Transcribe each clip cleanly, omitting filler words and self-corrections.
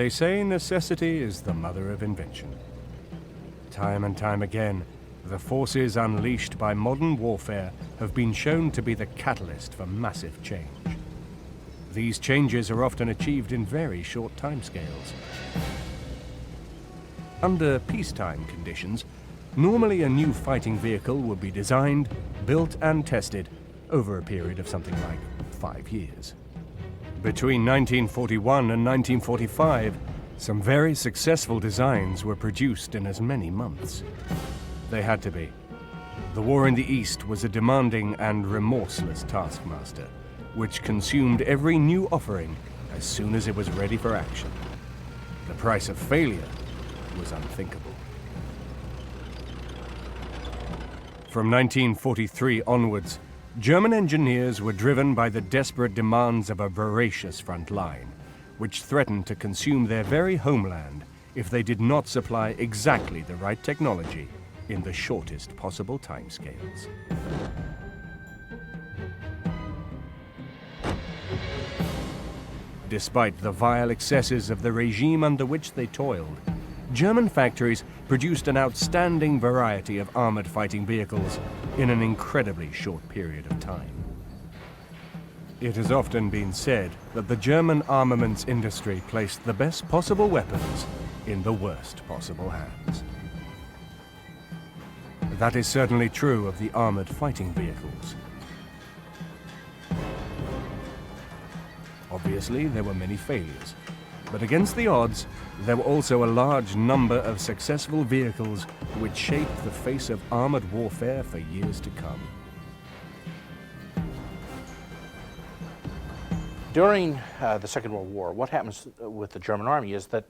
They say necessity is the mother of invention. Time and time again, the forces unleashed by modern warfare have been shown to be the catalyst for massive change. These changes are often achieved in very short timescales. Under peacetime conditions, normally a new fighting vehicle would be designed, built and tested over a period of something like 5 years. Between 1941 and 1945, some very successful designs were produced in as many months. They had to be. The war in the East was a demanding and remorseless taskmaster, which consumed every new offering as soon as it was ready for action. The price of failure was unthinkable. From 1943 onwards, German engineers were driven by the desperate demands of a voracious front line, which threatened to consume their very homeland if they did not supply exactly the right technology in the shortest possible timescales. Despite the vile excesses of the regime under which they toiled, German factories produced an outstanding variety of armored fighting vehicles in an incredibly short period of time. It has often been said that the German armaments industry placed the best possible weapons in the worst possible hands. That is certainly true of the armored fighting vehicles. Obviously, there were many failures, but against the odds, there were also a large number of successful vehicles which shaped the face of armored warfare for years to come. During the Second World War, what happens with the German Army is that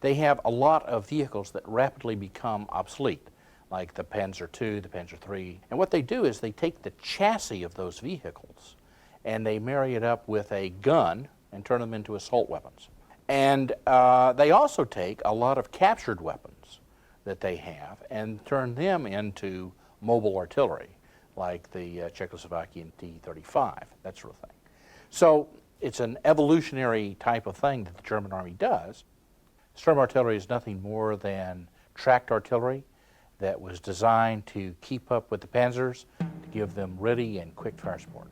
they have a lot of vehicles that rapidly become obsolete, like the Panzer II, the Panzer III. And what they do is they take the chassis of those vehicles and they marry it up with a gun and turn them into assault weapons. And they also take a lot of captured weapons that they have and turn them into mobile artillery, like the Czechoslovakian T-35, that sort of thing. So it's an evolutionary type of thing that the German Army does. Storm artillery is nothing more than tracked artillery that was designed to keep up with the panzers, to give them ready and quick fire support.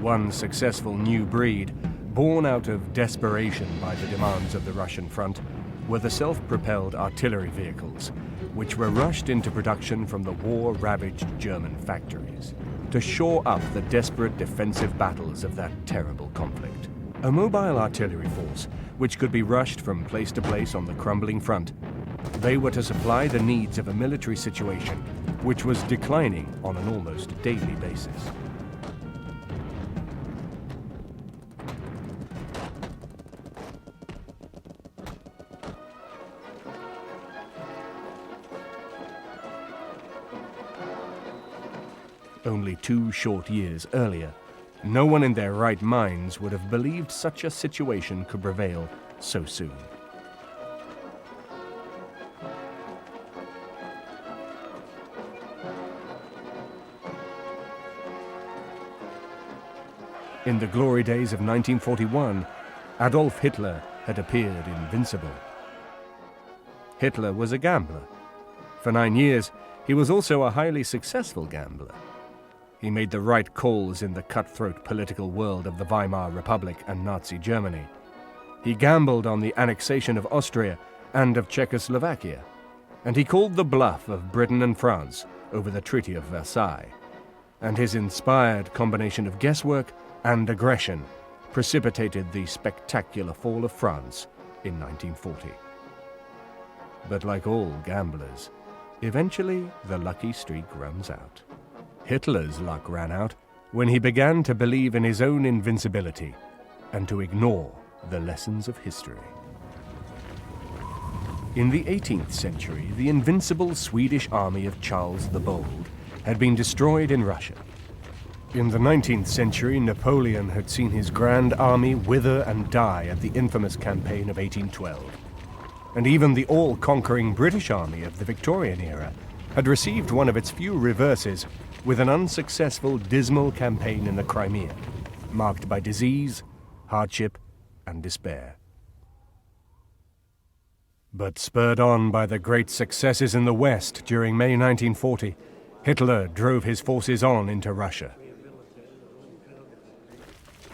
One successful new breed, born out of desperation by the demands of the Russian front, were the self-propelled artillery vehicles, which were rushed into production from the war-ravaged German factories to shore up the desperate defensive battles of that terrible conflict. A mobile artillery force, which could be rushed from place to place on the crumbling front, they were to supply the needs of a military situation which was declining on an almost daily basis. Only 2 short years earlier, no one in their right minds would have believed such a situation could prevail so soon. In the glory days of 1941, Adolf Hitler had appeared invincible. Hitler was a gambler. For 9 years, he was also a highly successful gambler. He made the right calls in the cutthroat political world of the Weimar Republic and Nazi Germany. He gambled on the annexation of Austria and of Czechoslovakia, and he called the bluff of Britain and France over the Treaty of Versailles. And his inspired combination of guesswork and aggression precipitated the spectacular fall of France in 1940. But like all gamblers, eventually the lucky streak runs out. Hitler's luck ran out when he began to believe in his own invincibility and to ignore the lessons of history. In the 18th century, the invincible Swedish army of Charles the Bold had been destroyed in Russia. In the 19th century, Napoleon had seen his grand army wither and die at the infamous campaign of 1812. and even the all-conquering British Army of the Victorian era had received one of its few reverses with an unsuccessful, dismal campaign in the Crimea, marked by disease, hardship, and despair. But spurred on by the great successes in the West during May 1940, Hitler drove his forces on into Russia.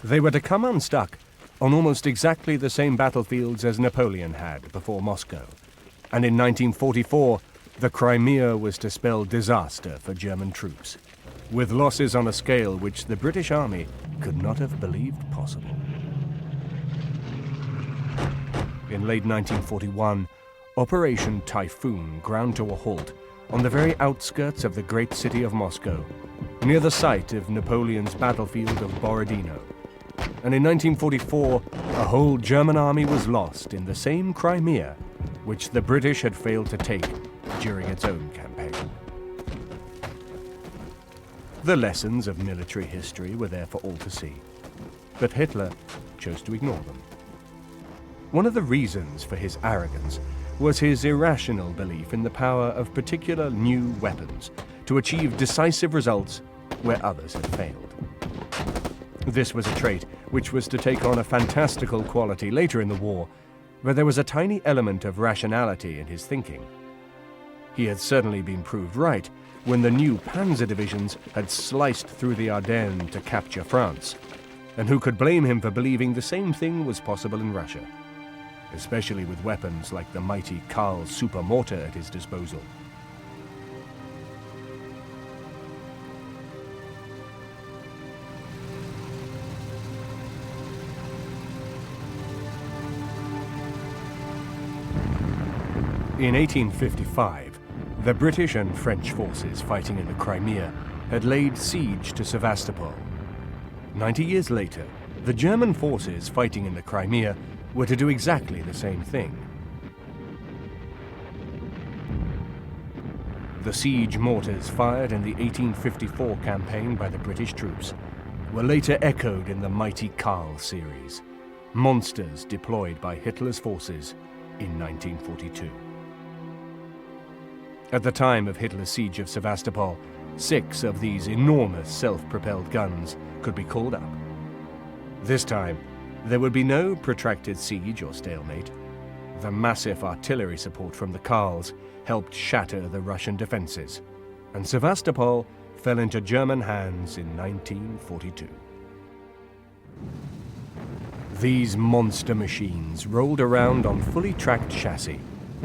They were to come unstuck on almost exactly the same battlefields as Napoleon had before Moscow, and in 1944, the Crimea was to spell disaster for German troops, with losses on a scale which the British Army could not have believed possible. In late 1941, Operation Typhoon ground to a halt on the very outskirts of the great city of Moscow, near the site of Napoleon's battlefield of Borodino. And in 1944, a whole German army was lost in the same Crimea which the British had failed to take during its own campaign. The lessons of military history were there for all to see, but Hitler chose to ignore them. One of the reasons for his arrogance was his irrational belief in the power of particular new weapons to achieve decisive results where others had failed. This was a trait which was to take on a fantastical quality later in the war, where there was a tiny element of rationality in his thinking. He had certainly been proved right when the new panzer divisions had sliced through the Ardennes to capture France, and who could blame him for believing the same thing was possible in Russia, especially with weapons like the mighty Karl super mortar at his disposal. In 1855, the British and French forces fighting in the Crimea had laid siege to Sevastopol. 90 years later, the German forces fighting in the Crimea were to do exactly the same thing. The siege mortars fired in the 1854 campaign by the British troops were later echoed in the mighty Karl series, monsters deployed by Hitler's forces in 1942. At the time of Hitler's siege of Sevastopol, 6 of these enormous self-propelled guns could be called up. This time, there would be no protracted siege or stalemate. The massive artillery support from the Karls helped shatter the Russian defenses, and Sevastopol fell into German hands in 1942. These monster machines rolled around on fully tracked chassis,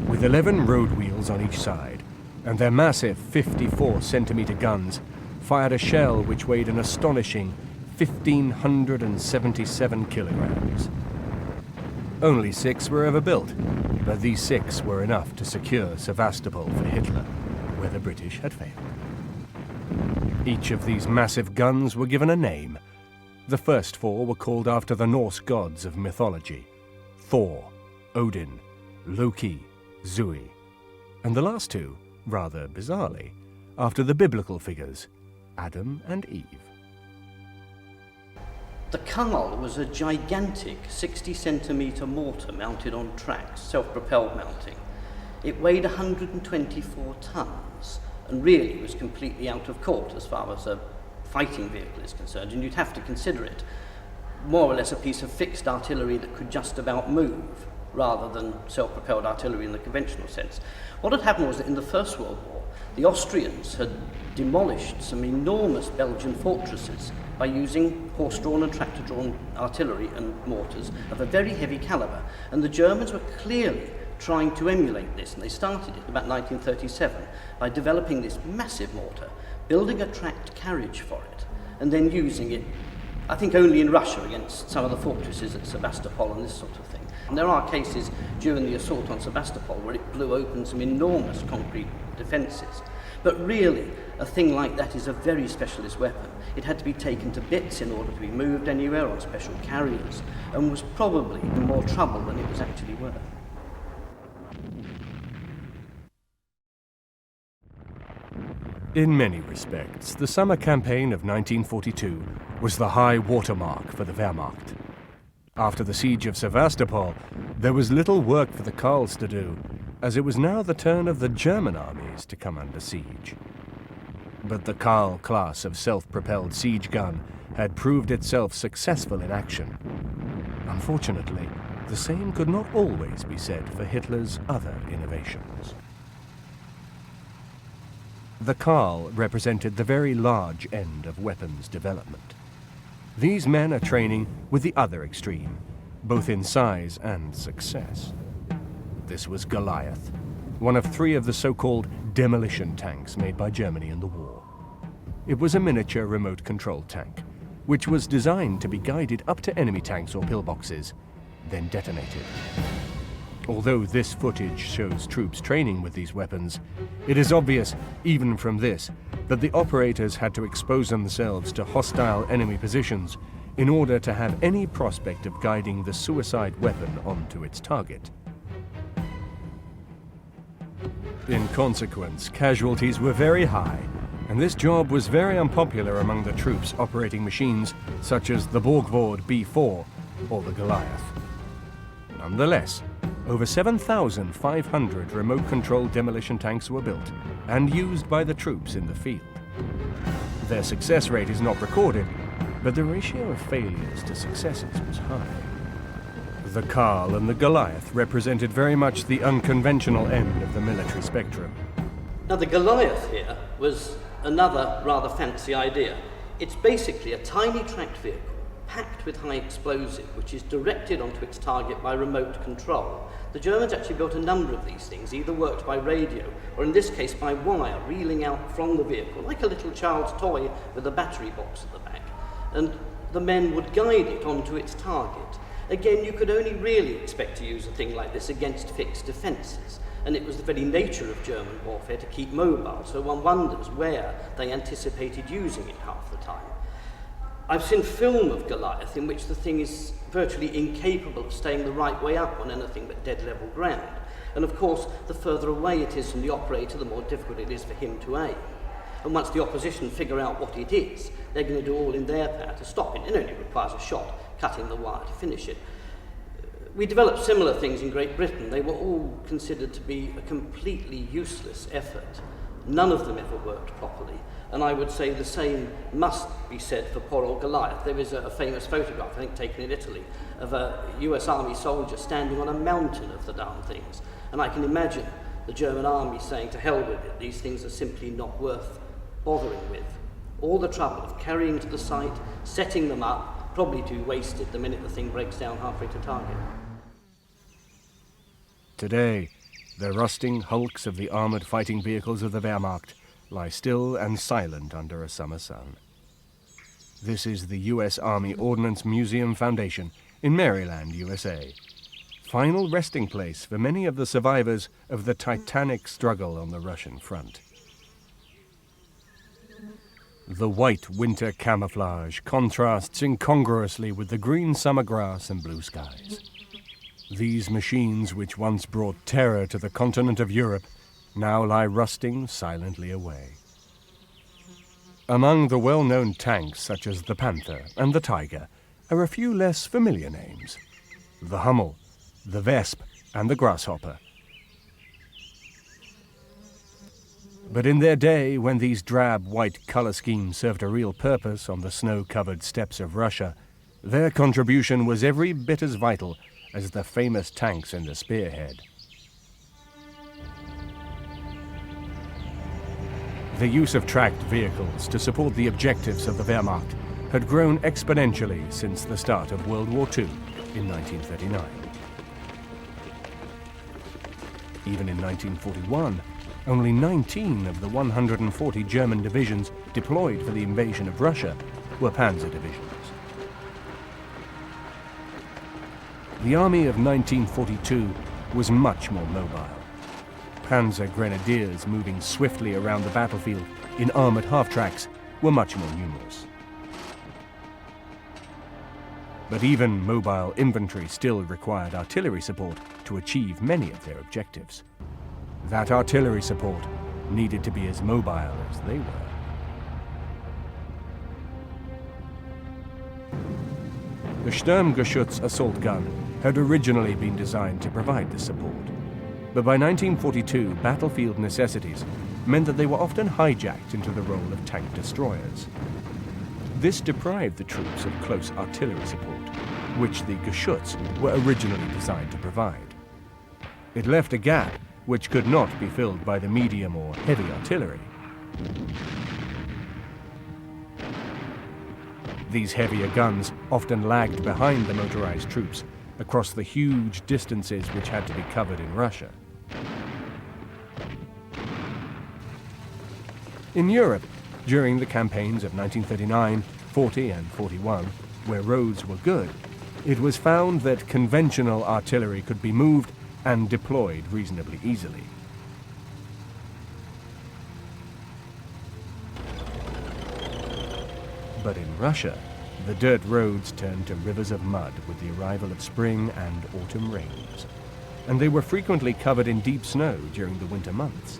with 11 road wheels on each side, and their massive 54-centimeter guns fired a shell which weighed an astonishing 1,577 kilograms. Only 6 were ever built, but these 6 were enough to secure Sevastopol for Hitler, where the British had failed. Each of these massive guns were given a name. The first 4 were called after the Norse gods of mythology: Thor, Odin, Loki, Zui, and the last 2, rather bizarrely, after the biblical figures, Adam and Eve. The Karl was a gigantic 60-centimetre mortar mounted on tracks, self-propelled mounting. It weighed 124 tons and really was completely out of court as far as a fighting vehicle is concerned, and you'd have to consider it more or less a piece of fixed artillery that could just about move, rather than self-propelled artillery in the conventional sense. What had happened was that in the First World War, the Austrians had demolished some enormous Belgian fortresses by using horse-drawn and tractor-drawn artillery and mortars of a very heavy caliber. And the Germans were clearly trying to emulate this, and they started it about 1937 by developing this massive mortar, building a tracked carriage for it, and then using it, I think, only in Russia against some of the fortresses at Sevastopol and this sort of thing. And there are cases during the assault on Sevastopol where it blew open some enormous concrete defences. But really, a thing like that is a very specialist weapon. It had to be taken to bits in order to be moved anywhere on special carriers, and was probably more trouble than it was actually worth. In many respects, the summer campaign of 1942 was the high watermark for the Wehrmacht. After the siege of Sevastopol, there was little work for the Karls to do, as it was now the turn of the German armies to come under siege. But the Karl class of self-propelled siege gun had proved itself successful in action. Unfortunately, the same could not always be said for Hitler's other innovations. The Karl represented the very large end of weapons development. These men are training with the other extreme, both in size and success. This was Goliath, one of 3 of the so-called demolition tanks made by Germany in the war. It was a miniature remote-controlled tank, which was designed to be guided up to enemy tanks or pillboxes, then detonated. Although this footage shows troops training with these weapons, it is obvious, even from this, that the operators had to expose themselves to hostile enemy positions in order to have any prospect of guiding the suicide weapon onto its target. In consequence, casualties were very high, and this job was very unpopular among the troops operating machines such as the Borgward B4 or the Goliath. Nonetheless, over 7,500 remote-controlled demolition tanks were built and used by the troops in the field. Their success rate is not recorded, but the ratio of failures to successes was high. The Karl and the Goliath represented very much the unconventional end of the military spectrum. Now the Goliath here was another rather fancy idea. It's basically a tiny tracked vehicle packed with high explosive, which is directed onto its target by remote control. The Germans actually built a number of these things, either worked by radio, or in this case by wire, reeling out from the vehicle, like a little child's toy with a battery box at the back. And the men would guide it onto its target. Again, you could only really expect to use a thing like this against fixed defences, and it was the very nature of German warfare to keep mobile, so one wonders where they anticipated using it half the time. I've seen film of Goliath in which the thing is virtually incapable of staying the right way up on anything but dead level ground. And of course, the further away it is from the operator, the more difficult it is for him to aim. And once the opposition figure out what it is, they're going to do all in their power to stop it. It only requires a shot, cutting the wire to finish it. We developed similar things in Great Britain. They were all considered to be a completely useless effort. None of them ever worked properly. And I would say the same must be said for poor old Goliath. There is a famous photograph, I think taken in Italy, of a US Army soldier standing on a mountain of the darn things. And I can imagine the German army saying, to hell with it, these things are simply not worth bothering with. All the trouble of carrying to the site, setting them up, probably to be wasted the minute the thing breaks down halfway to target. Today, the rusting hulks of the armored fighting vehicles of the Wehrmacht lie still and silent under a summer sun. This is the U.S. Army Ordnance Museum Foundation in Maryland, USA. Final resting place for many of the survivors of the titanic struggle on the Russian front. The white winter camouflage contrasts incongruously with the green summer grass and blue skies. These machines, which once brought terror to the continent of Europe, now lie rusting silently away. Among the well-known tanks such as the Panther and the Tiger are a few less familiar names: the Hmel, the Vesp and the Grasshopper. But in their day, when these drab white color schemes served a real purpose on the snow-covered steppes of Russia, their contribution was every bit as vital as the famous tanks in the Spearhead. The use of tracked vehicles to support the objectives of the Wehrmacht had grown exponentially since the start of World War II in 1939. Even in 1941, only 19 of the 140 German divisions deployed for the invasion of Russia were panzer divisions. The army of 1942 was much more mobile. Panzer grenadiers moving swiftly around the battlefield in armored half-tracks were much more numerous. But even mobile infantry still required artillery support to achieve many of their objectives. That artillery support needed to be as mobile as they were. The Sturmgeschütz assault gun had originally been designed to provide this support, but by 1942 battlefield necessities meant that they were often hijacked into the role of tank destroyers. This deprived the troops of close artillery support, which the Geschütz were originally designed to provide. It left a gap which could not be filled by the medium or heavy artillery. These heavier guns often lagged behind the motorized troops across the huge distances which had to be covered in Russia. In Europe, during the campaigns of 1939, 40 and 41, where roads were good, it was found that conventional artillery could be moved and deployed reasonably easily. But in Russia, the dirt roads turned to rivers of mud with the arrival of spring and autumn rains, and they were frequently covered in deep snow during the winter months.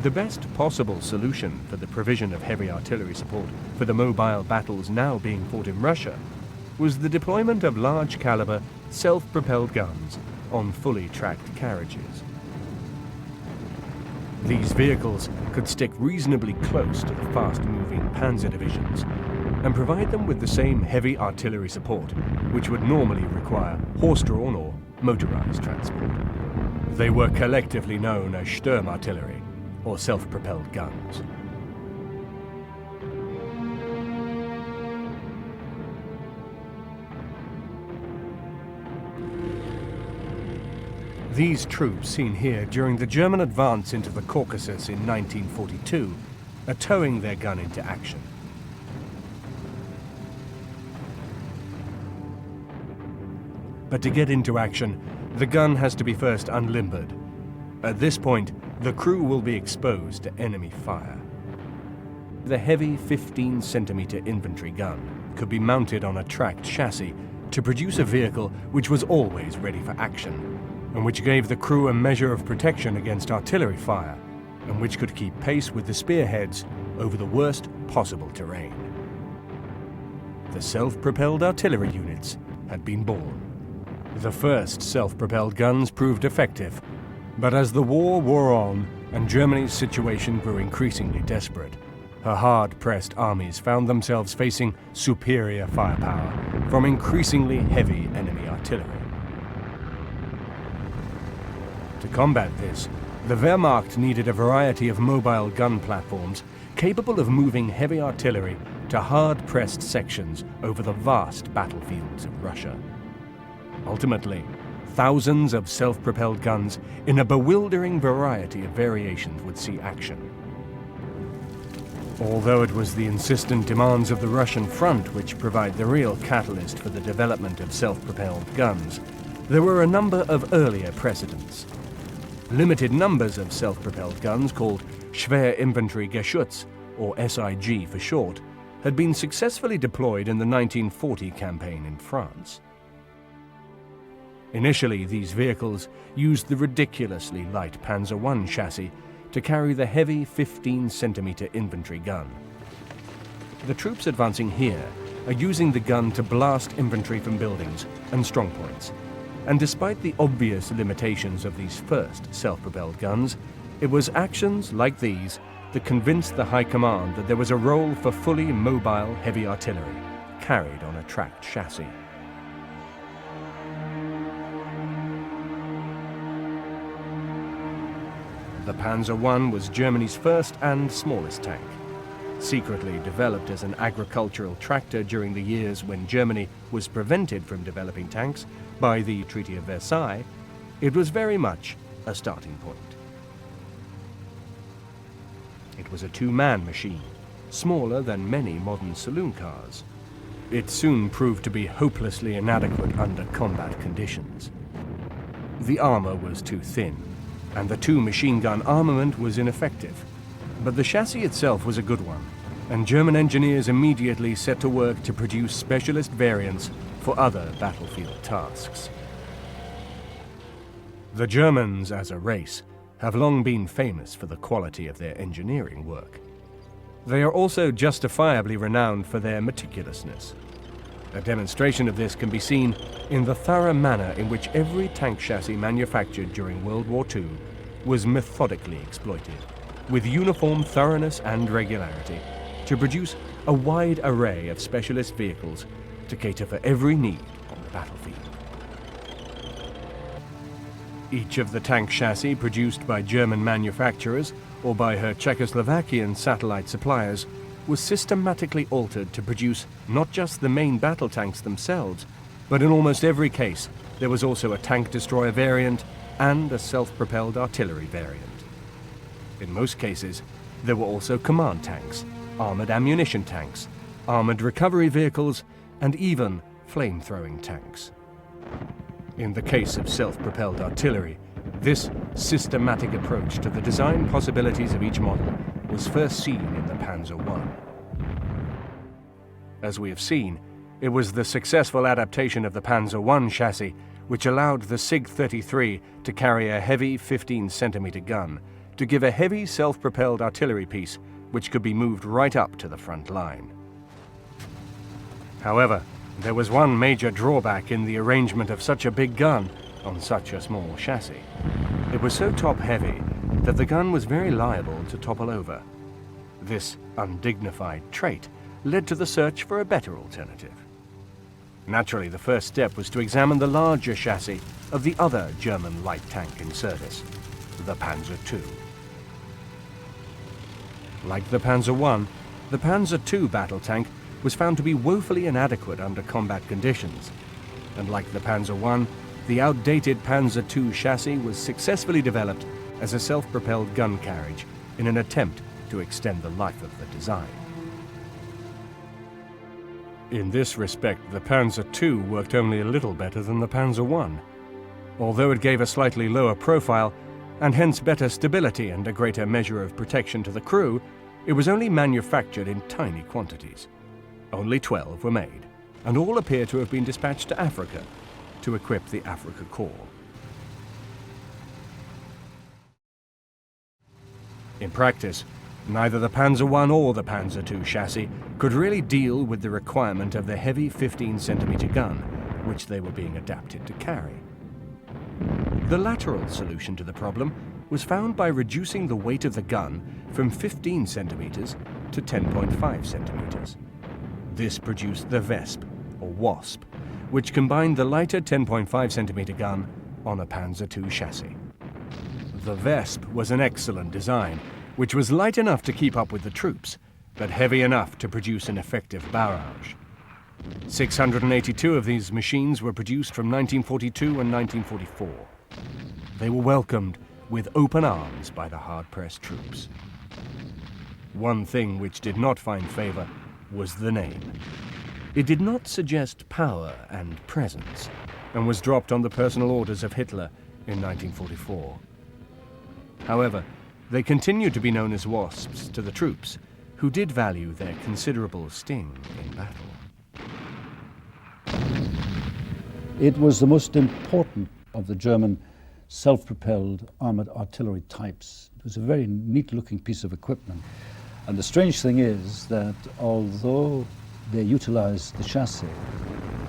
The best possible solution for the provision of heavy artillery support for the mobile battles now being fought in Russia was the deployment of large-caliber, self-propelled guns on fully tracked carriages. These vehicles could stick reasonably close to the fast-moving panzer divisions and provide them with the same heavy artillery support which would normally require horse-drawn or motorized transport. They were collectively known as Sturmartillerie, or self-propelled guns. These troops seen here during the German advance into the Caucasus in 1942 are towing their gun into action. But to get into action, the gun has to be first unlimbered. At this point, the crew will be exposed to enemy fire. The heavy 15-centimeter infantry gun could be mounted on a tracked chassis to produce a vehicle which was always ready for action, and which gave the crew a measure of protection against artillery fire, and which could keep pace with the spearheads over the worst possible terrain. The self-propelled artillery units had been born. The first self-propelled guns proved effective, but as the war wore on and Germany's situation grew increasingly desperate, her hard-pressed armies found themselves facing superior firepower from increasingly heavy enemy artillery. To combat this, the Wehrmacht needed a variety of mobile gun platforms capable of moving heavy artillery to hard-pressed sections over the vast battlefields of Russia. Ultimately, thousands of self-propelled guns in a bewildering variety of variations would see action. Although it was the insistent demands of the Russian front which provide the real catalyst for the development of self-propelled guns, there were a number of earlier precedents. Limited numbers of self-propelled guns, called Schwerinfanteriegeschütz, or SIG for short, had been successfully deployed in the 1940 campaign in France. Initially, these vehicles used the ridiculously light Panzer I chassis to carry the heavy 15-centimeter infantry gun. The troops advancing here are using the gun to blast infantry from buildings and strongpoints, and despite the obvious limitations of these first self-propelled guns, it was actions like these that convinced the High Command that there was a role for fully mobile heavy artillery carried on a tracked chassis. The Panzer I was Germany's first and smallest tank. Secretly developed as an agricultural tractor during the years when Germany was prevented from developing tanks by the Treaty of Versailles, it was very much a starting point. It was a two-man machine, smaller than many modern saloon cars. It soon proved to be hopelessly inadequate under combat conditions. The armor was too thin, and the two machine gun armament was ineffective. But the chassis itself was a good one, and German engineers immediately set to work to produce specialist variants for other battlefield tasks. The Germans, as a race, have long been famous for the quality of their engineering work. They are also justifiably renowned for their meticulousness. A demonstration of this can be seen in the thorough manner in which every tank chassis manufactured during World War II was methodically exploited, with uniform thoroughness and regularity, to produce a wide array of specialist vehicles to cater for every need on the battlefield. Each of the tank chassis produced by German manufacturers or by her Czechoslovakian satellite suppliers was systematically altered to produce not just the main battle tanks themselves, but in almost every case there was also a tank destroyer variant and a self-propelled artillery variant. In most cases, there were also command tanks, armored ammunition tanks, armored recovery vehicles, and even flame-throwing tanks. In the case of self-propelled artillery, this systematic approach to the design possibilities of each model was first seen in the Panzer I. As we have seen, it was the successful adaptation of the Panzer I chassis which allowed the SIG-33 to carry a heavy 15-centimeter gun to give a heavy self-propelled artillery piece which could be moved right up to the front line. However, there was one major drawback in the arrangement of such a big gun on such a small chassis. It was so top-heavy that the gun was very liable to topple over. This undignified trait led to the search for a better alternative. Naturally, the first step was to examine the larger chassis of the other German light tank in service, the Panzer II. Like the Panzer I, the Panzer II battle tank was found to be woefully inadequate under combat conditions, and like the Panzer I, the outdated Panzer II chassis was successfully developed as a self-propelled gun carriage in an attempt to extend the life of the design. In this respect, the Panzer II worked only a little better than the Panzer I. Although it gave a slightly lower profile, and hence better stability and a greater measure of protection to the crew, it was only manufactured in tiny quantities. Only 12 were made, and all appear to have been dispatched to Africa to equip the Afrika Korps. In practice, neither the Panzer I or the Panzer II chassis could really deal with the requirement of the heavy 15-centimeter gun, which they were being adapted to carry. The lateral solution to the problem was found by reducing the weight of the gun from 15 centimeters to 10.5 centimeters. This produced the Vesp, or Wasp, which combined the lighter 10.5 centimeter gun on a Panzer II chassis. The Vesp was an excellent design, which was light enough to keep up with the troops, but heavy enough to produce an effective barrage. 682 of these machines were produced from 1942 and 1944. They were welcomed with open arms by the hard-pressed troops. One thing which did not find favor was the name. It did not suggest power and presence, and was dropped on the personal orders of Hitler in 1944. However, they continued to be known as Wasps to the troops, who did value their considerable sting in battle. It was the most important of the German self-propelled armored artillery types. It was a very neat-looking piece of equipment. And the strange thing is that although they utilized the chassis,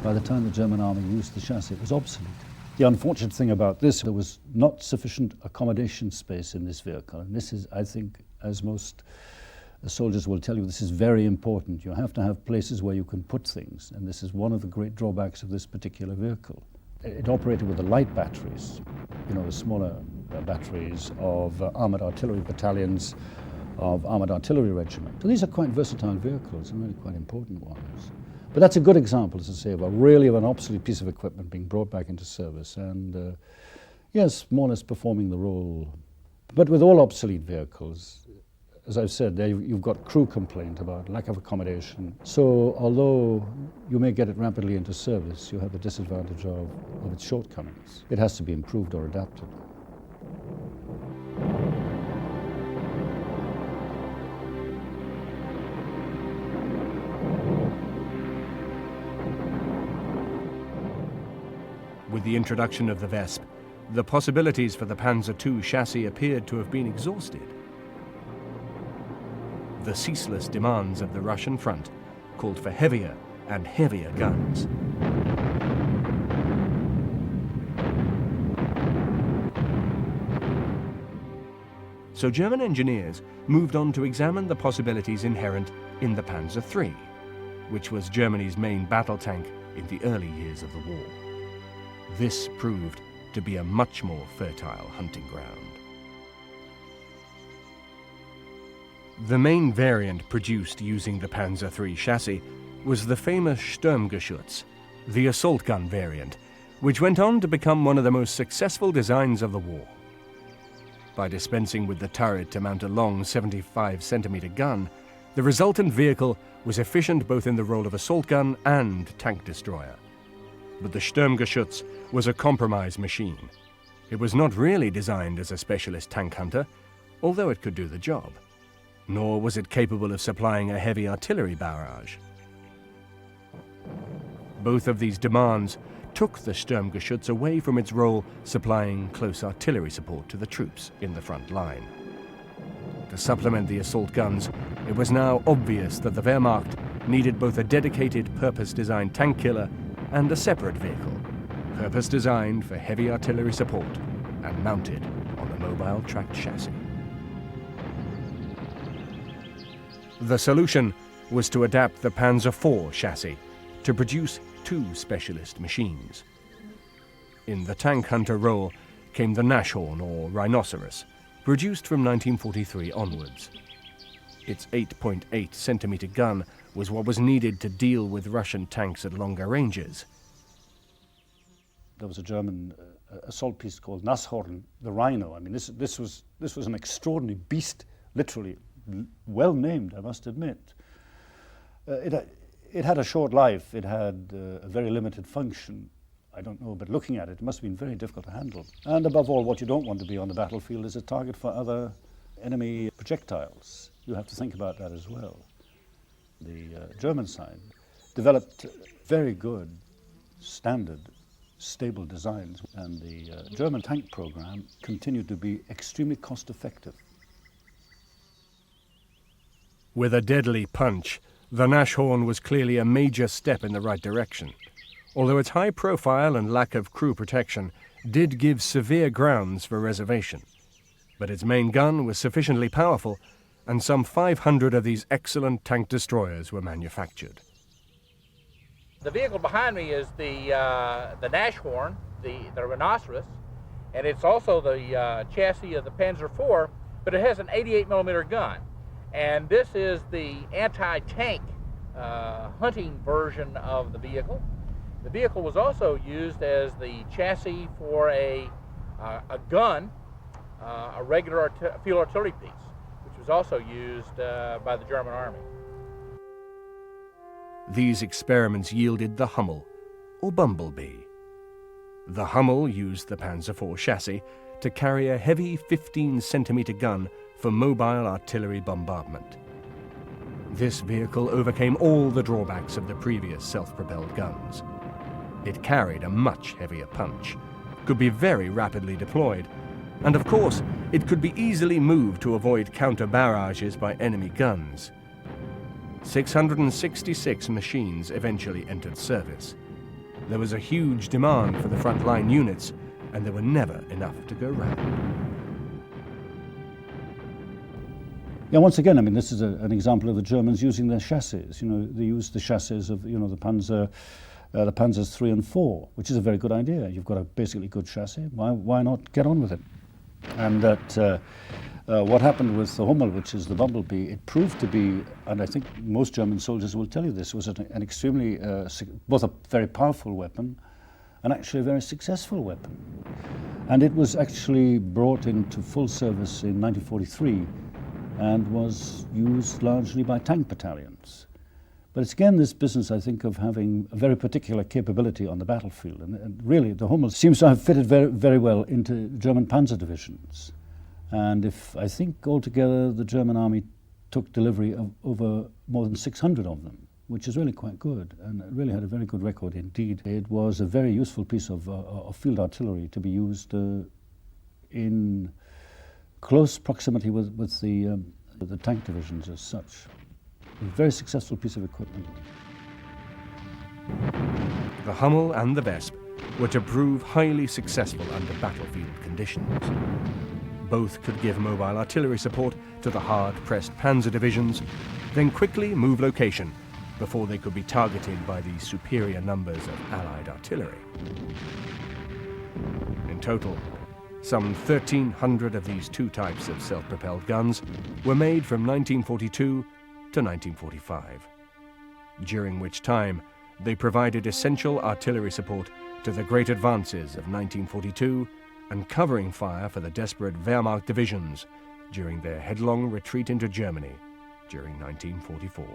by the time the German army used the chassis, it was obsolete. The unfortunate thing about this, there was not sufficient accommodation space in this vehicle. And this is, I think, as most soldiers will tell you, this is very important. You have to have places where you can put things. And this is one of the great drawbacks of this particular vehicle. It operated with the light batteries, the smaller batteries of armored artillery battalions, of armored artillery regiment. So these are quite versatile vehicles and really quite important ones. But that's a good example, as I say, of an obsolete piece of equipment being brought back into service and, yes, more or less performing the role. But with all obsolete vehicles, as I've said, you've got crew complaint about lack of accommodation. So although you may get it rapidly into service, you have the disadvantage of its shortcomings. It has to be improved or adapted. With the introduction of the Vesp, the possibilities for the Panzer II chassis appeared to have been exhausted. The ceaseless demands of the Russian front called for heavier and heavier guns. So German engineers moved on to examine the possibilities inherent in the Panzer III, which was Germany's main battle tank in the early years of the war. This proved to be a much more fertile hunting ground. The main variant produced using the Panzer III chassis was the famous Sturmgeschütz, the assault gun variant, which went on to become one of the most successful designs of the war. By dispensing with the turret to mount a long 75-centimeter gun, the resultant vehicle was efficient both in the role of assault gun and tank destroyer. But the Sturmgeschütz was a compromise machine. It was not really designed as a specialist tank hunter, although it could do the job. Nor was it capable of supplying a heavy artillery barrage. Both of these demands took the Sturmgeschütz away from its role supplying close artillery support to the troops in the front line. To supplement the assault guns, it was now obvious that the Wehrmacht needed both a dedicated purpose-designed tank killer and a separate vehicle, purpose-designed for heavy artillery support and mounted on a mobile tracked chassis. The solution was to adapt the Panzer IV chassis to produce two specialist machines. In the tank hunter role came the Nashorn or Rhinoceros, produced from 1943 onwards. Its 8.8 centimeter gun was what was needed to deal with Russian tanks at longer ranges. There was a German assault piece called Nashorn, the Rhino. I mean, this was an extraordinary beast, literally well named, I must admit. It had a short life. It had a very limited function. I don't know, but looking at it, it must have been very difficult to handle. And above all, what you don't want to be on the battlefield is a target for other enemy projectiles. You have to think about that as well. The German side developed very good, standard, stable designs, and the German tank program continued to be extremely cost-effective. With a deadly punch, the Nashorn was clearly a major step in the right direction, although its high profile and lack of crew protection did give severe grounds for reservation. But its main gun was sufficiently powerful, and some 500 of these excellent tank destroyers were manufactured. The vehicle behind me is the Nashorn, the Rhinoceros, and it's also the chassis of the Panzer IV, but it has an 88-millimeter gun. And this is the anti-tank hunting version of the vehicle. The vehicle was also used as the chassis for a gun, a regular field artillery piece, which was also used by the German Army. These experiments yielded the Hmel, or Bumblebee. The Hmel used the Panzer IV chassis to carry a heavy 15-centimeter gun for mobile artillery bombardment. This vehicle overcame all the drawbacks of the previous self-propelled guns. It carried a much heavier punch, could be very rapidly deployed, and of course, it could be easily moved to avoid counter-barrages by enemy guns. 666 machines eventually entered service. There was a huge demand for the frontline units, and there were never enough to go round. Yeah, once again, I mean, this is an example of the Germans using their chassis. You know, they used the chassis of, the Panzers III and IV, which is a very good idea. You've got a basically good chassis. Why not get on with it? And that what happened with the Hmel, which is the Bumblebee, it proved to be, and I think most German soldiers will tell you this, was an extremely, both a very powerful weapon and actually a very successful weapon. And it was actually brought into full service in 1943 and was used largely by tank battalions. But it's again this business, I think, of having a very particular capability on the battlefield. And really, the Hmel seems to have fitted very, very well into German panzer divisions. And I think altogether the German army took delivery of over more than 600 of them. which is really quite good, and it really had a very good record indeed. It was a very useful piece of field artillery to be used in close proximity with the tank divisions as such. A very successful piece of equipment. The Hmel and the Vesp were to prove highly successful under battlefield conditions. Both could give mobile artillery support to the hard-pressed panzer divisions, then quickly move location before they could be targeted by the superior numbers of Allied artillery. In total, some 1,300 of these two types of self-propelled guns were made from 1942 to 1945, during which time they provided essential artillery support to the great advances of 1942 and covering fire for the desperate Wehrmacht divisions during their headlong retreat into Germany during 1944.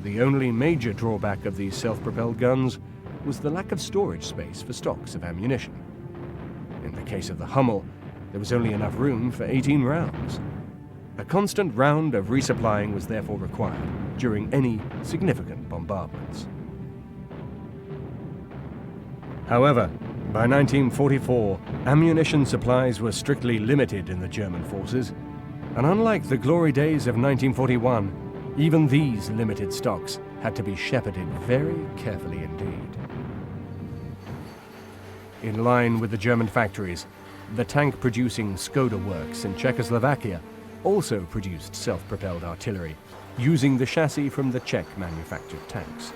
The only major drawback of these self-propelled guns was the lack of storage space for stocks of ammunition. In the case of the Hmel, there was only enough room for 18 rounds. A constant round of resupplying was therefore required during any significant bombardments. However, by 1944, ammunition supplies were strictly limited in the German forces, and unlike the glory days of 1941, even these limited stocks had to be shepherded very carefully indeed. In line with the German factories, the tank-producing Skoda works in Czechoslovakia also produced self-propelled artillery, using the chassis from the Czech-manufactured tanks.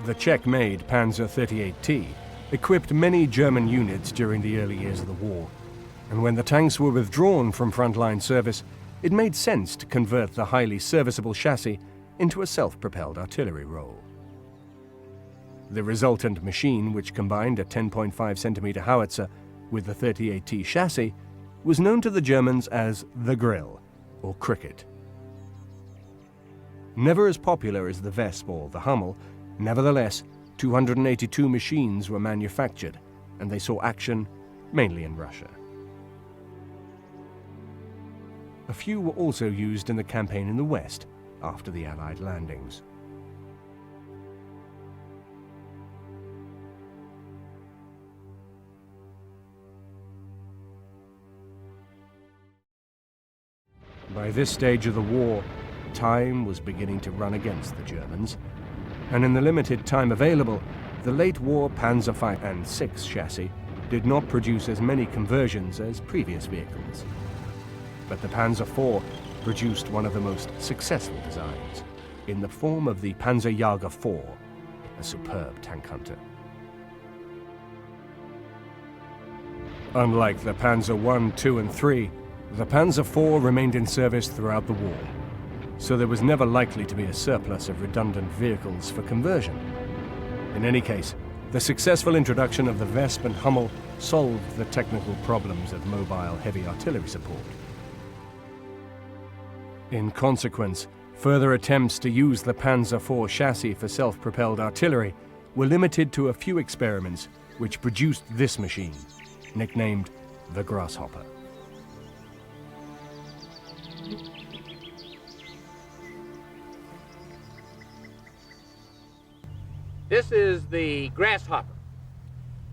The Czech-made Panzer 38T equipped many German units during the early years of the war, and when the tanks were withdrawn from frontline service, it made sense to convert the highly serviceable chassis into a self-propelled artillery role. The resultant machine, which combined a 10.5 centimeter howitzer with the 38T chassis, was known to the Germans as the Grill, or Cricket. Never as popular as the Vesp or the Hmel, nevertheless, 282 machines were manufactured, and they saw action mainly in Russia. A few were also used in the campaign in the West after the Allied landings. By this stage of the war, time was beginning to run against the Germans, and in the limited time available, the late-war Panzer V and VI chassis did not produce as many conversions as previous vehicles. But the Panzer IV produced one of the most successful designs, in the form of the Panzerjäger IV, a superb tank hunter. Unlike the Panzer I, II, and III, the Panzer IV remained in service throughout the war, so there was never likely to be a surplus of redundant vehicles for conversion. In any case, the successful introduction of the Vesp and Hmel solved the technical problems of mobile heavy artillery support. In consequence, further attempts to use the Panzer IV chassis for self-propelled artillery were limited to a few experiments which produced this machine, nicknamed the grasshopper. This is the grasshopper.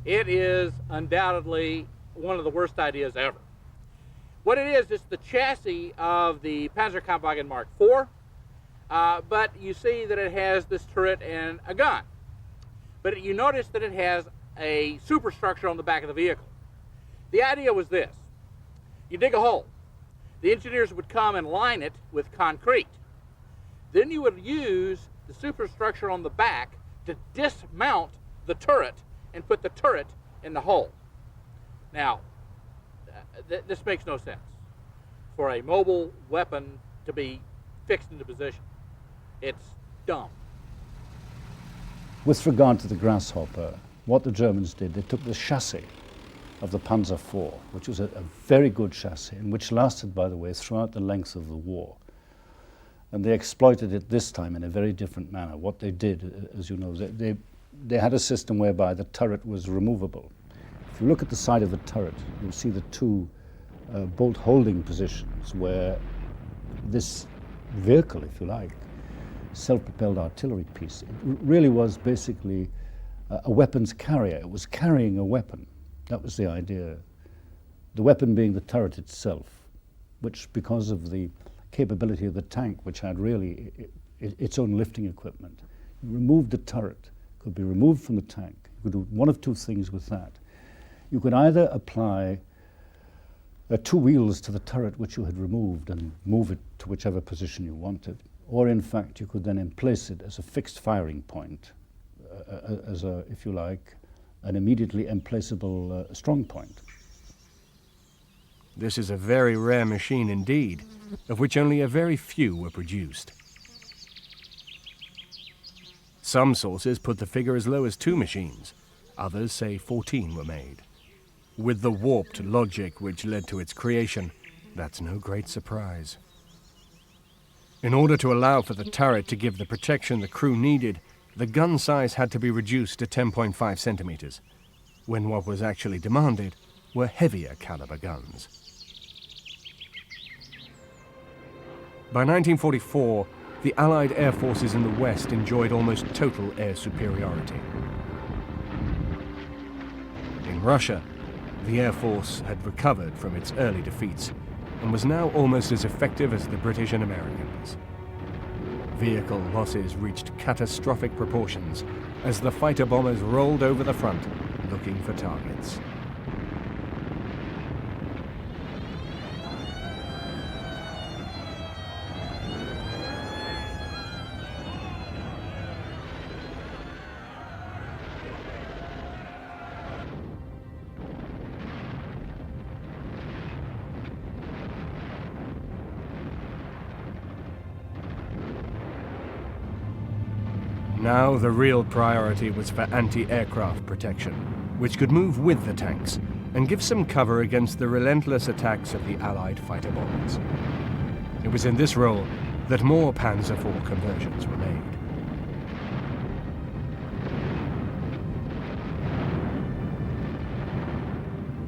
It is undoubtedly one of the worst ideas ever. What it is, it's the chassis of the Panzerkampfwagen Mark IV, but you see that it has this turret and a gun. But you notice that it has a superstructure on the back of the vehicle. The idea was this. You dig a hole. The engineers would come and line it with concrete. Then you would use the superstructure on the back to dismount the turret and put the turret in the hole. Now, this makes no sense for a mobile weapon to be fixed into position. It's dumb. With regard to the grasshopper, what the Germans did, they took the chassis of the Panzer IV, which was a very good chassis, and which lasted, by the way, throughout the length of the war. And they exploited it this time in a very different manner. What they did, as you know, they had a system whereby the turret was removable. If you look at the side of the turret, you'll see the two bolt holding positions where this vehicle, if you like, self-propelled artillery piece, it really was basically a weapons carrier. It was carrying a weapon. That was the idea. The weapon being the turret itself, which, because of the capability of the tank, which had really its own lifting equipment, you removed the turret, could be removed from the tank. You could do one of two things with that. You could either apply two wheels to the turret which you had removed and move it to whichever position you wanted, or in fact you could then emplace it as a fixed firing point, as a, if you like, an immediately emplaceable strong point. This is a very rare machine indeed, of which only a very few were produced. Some sources put the figure as low as 2 machines, others say 14 were made. With the warped logic which led to its creation, that's no great surprise. In order to allow for the turret to give the protection the crew needed, the gun size had to be reduced to 10.5 centimeters, when what was actually demanded were heavier caliber guns. By 1944, the Allied air forces in the West enjoyed almost total air superiority. In Russia, the Air Force had recovered from its early defeats and was now almost as effective as the British and Americans. Vehicle losses reached catastrophic proportions as the fighter bombers rolled over the front looking for targets. Now the real priority was for anti-aircraft protection, which could move with the tanks and give some cover against the relentless attacks of the Allied fighter bombers. It was in this role that more Panzer IV conversions were made.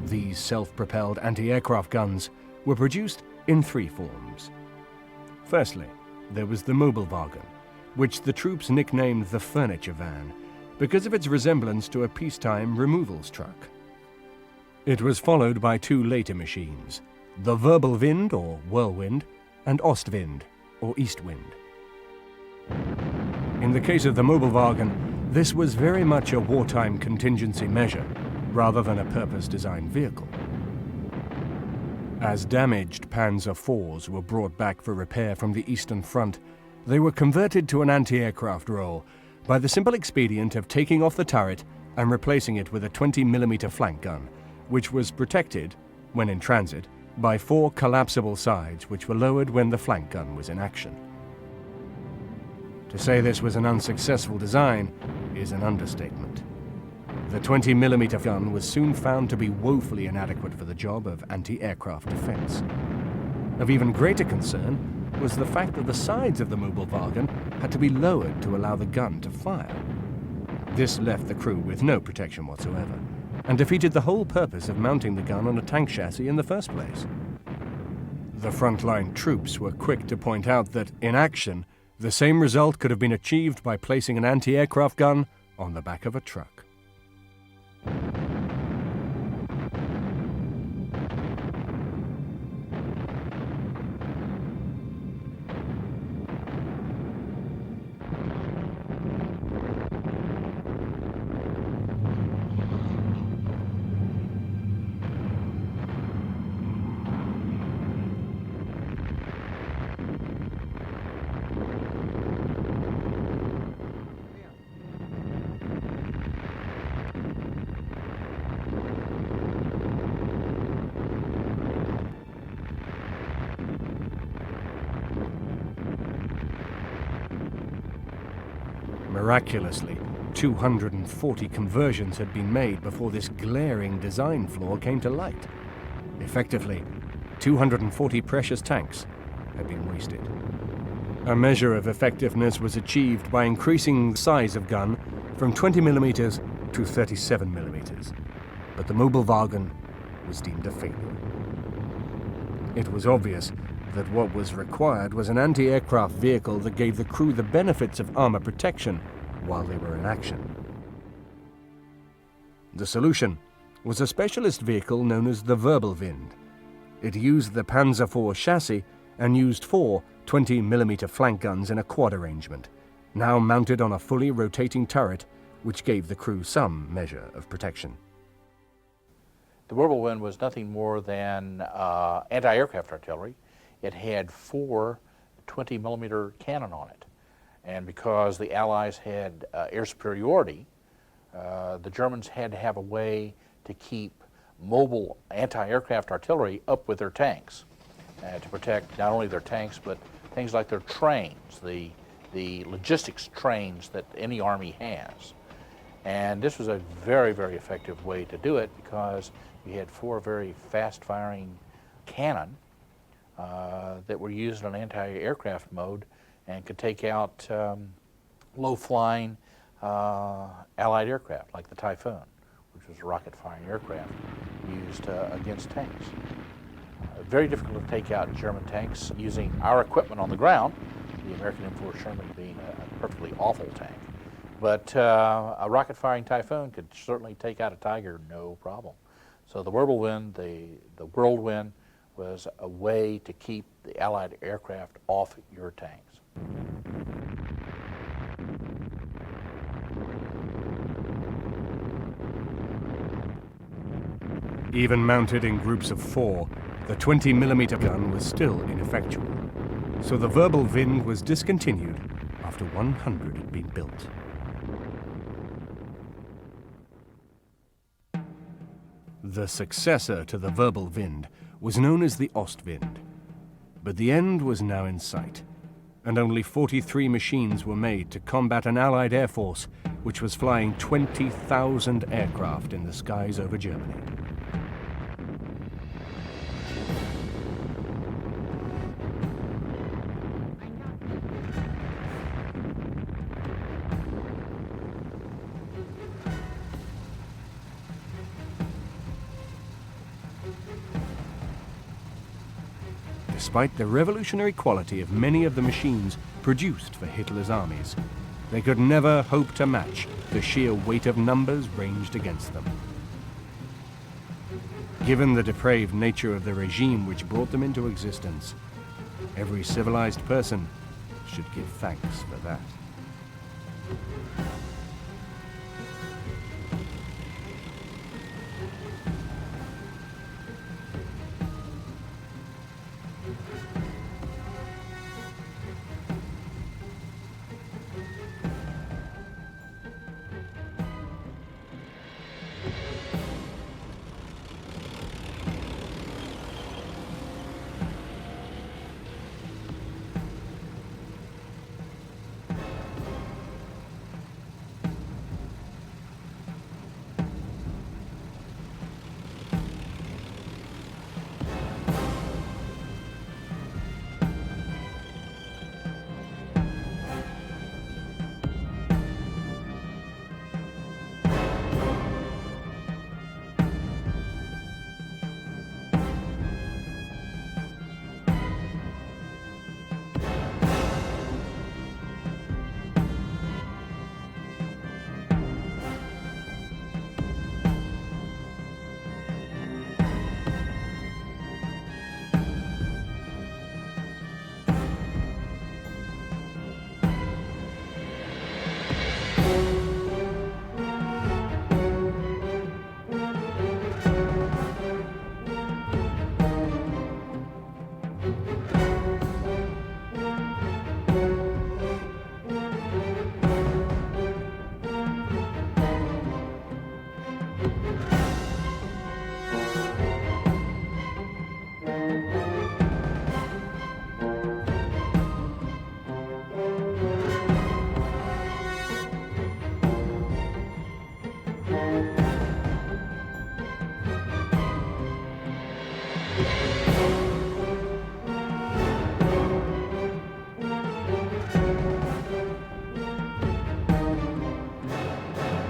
These self-propelled anti-aircraft guns were produced in 3 forms. Firstly, there was the Mobilwagen, which the troops nicknamed the furniture van because of its resemblance to a peacetime removals truck. It was followed by 2 later machines, the Wirbelwind or whirlwind and Ostwind or east wind. In the case of the Mobilwagen, this was very much a wartime contingency measure rather than a purpose-designed vehicle. As damaged Panzer IVs were brought back for repair from the Eastern Front, they were converted to an anti-aircraft role by the simple expedient of taking off the turret and replacing it with a 20mm flank gun, which was protected, when in transit, by 4 collapsible sides which were lowered when the flank gun was in action. To say this was an unsuccessful design is an understatement. The 20mm gun was soon found to be woefully inadequate for the job of anti-aircraft defense. Of even greater concern was the fact that the sides of the Mobilwagen had to be lowered to allow the gun to fire. This left the crew with no protection whatsoever, and defeated the whole purpose of mounting the gun on a tank chassis in the first place. The frontline troops were quick to point out that, in action, the same result could have been achieved by placing an anti-aircraft gun on the back of a truck. Miraculously, 240 conversions had been made before this glaring design flaw came to light. Effectively, 240 precious tanks had been wasted. A measure of effectiveness was achieved by increasing the size of gun from 20mm to 37mm, but the mobile wagon was deemed a failure. It was obvious that what was required was an anti-aircraft vehicle that gave the crew the benefits of armor protection while they were in action. The solution was a specialist vehicle known as the Wirbelwind. It used the Panzer IV chassis and used 4 20mm flank guns in a quad arrangement, now mounted on a fully rotating turret, which gave the crew some measure of protection. The Wirbelwind was nothing more than anti-aircraft artillery. It had 4 20mm cannon on it. And because the Allies had air superiority, the Germans had to have a way to keep mobile anti-aircraft artillery up with their tanks to protect not only their tanks, but things like their trains, the logistics trains that any army has. And this was a very, very effective way to do it because you had 4 very fast-firing cannon that were used in anti-aircraft mode and could take out low-flying Allied aircraft like the Typhoon, which was a rocket-firing aircraft used against tanks. Very difficult to take out German tanks using our equipment on the ground, the American M4 Sherman being a perfectly awful tank. But a rocket-firing Typhoon could certainly take out a Tiger, no problem. So the Wirbelwind, the Whirlwind, was a way to keep the Allied aircraft off your tanks. Even mounted in groups of 4, the 20mm gun was still ineffectual, so the Wirbelwind was discontinued after 100 had been built. The successor to the Wirbelwind was known as the Ostwind, but the end was now in sight, and only 43 machines were made to combat an Allied air force which was flying 20,000 aircraft in the skies over Germany. Despite the revolutionary quality of many of the machines produced for Hitler's armies, they could never hope to match the sheer weight of numbers ranged against them. Given the depraved nature of the regime which brought them into existence, every civilized person should give thanks for that.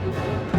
War.